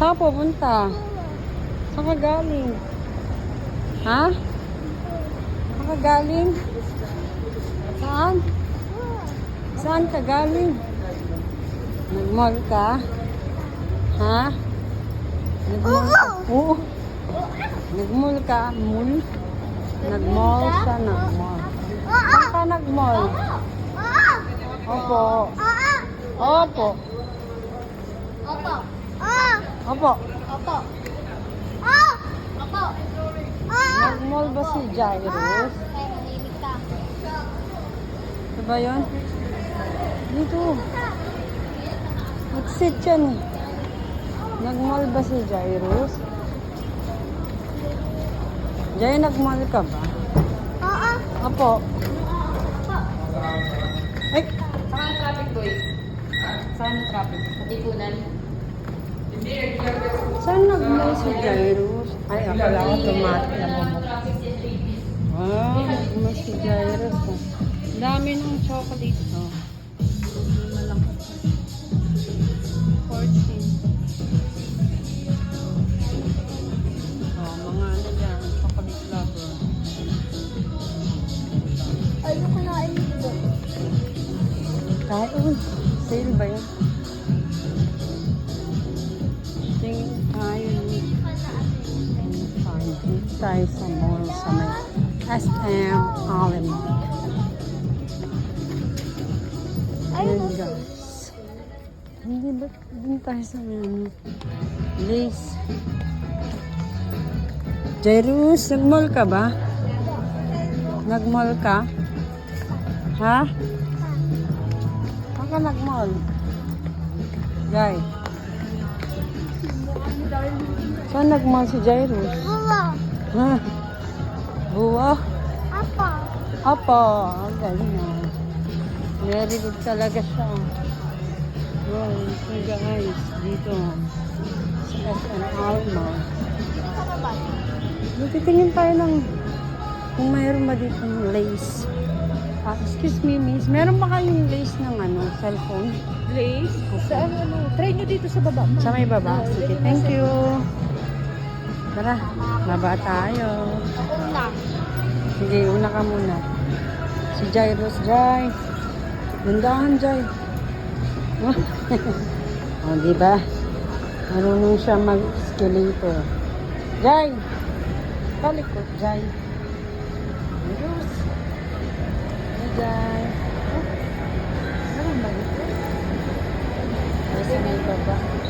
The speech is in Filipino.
Saan pupunta? Saan ka galing? Ha? Saan ka galing? Saan? Saan ka galing? Nag-mall ka? Ha? Nag-mall ka? Oo. Nag-mall ka? Mall? Nag-mall siya, nag-mall. Saan ka nag-mall? Opo. Opo. Opo. Opo. Opo. Opo. Nag-mall ba si Jairus? Kaya manimik ka. Ito ba yun? Dito. Nag-sit yan eh. Nag-mall ba si Jairus? Jai, nag-mall ka ba? Oo. Opo. Ay, Saan ang traffic, boys? Saan ang traffic? Katipunan? saan nag-mall si Jairus? Ay, akala ko tumatik na bumuk. Wow, nag-mall si Jairus. Oh. Dami ng chocolate. Oh. Malaki. 14. Oh, mga ano dyan, chocolate lover. Ayoko na ito. Kahit, sale ba yun? Tingin tayo. Dito tayo sa mall sa may SM Alimont. Ayan guys. Hindi ba din tayo sa may ano? Lace. Jairus, nag-mall ka ba? Nag-mall ka? Ha? Saan ka nag-mall? Jai. Saan nag-mall si Jairus? Buwa. Ha? Buwa? Apo. Apo. Ang galing na. Very good talaga siya. Wow, so guys, dito sa SNR Mall. Sa baba. Titingin tayo ng kung mayroon ba dito ng lace. Excuse me, miss. Meron ba kayong lace ng ano, cellphone? Lace? Saan ano? Try nyo dito sa baba. Sa may baba? Sige, thank you. Tara, baba tayo. Una. Sige, una ka muna. Si Jairus, Jai. Gandahan, Jai. O, diba? Marunong siya mag-escalator. Jai! Palikot, Jai. Jairus. Hey, Jai. Oh, meron ba dito? Ay, sa may baba.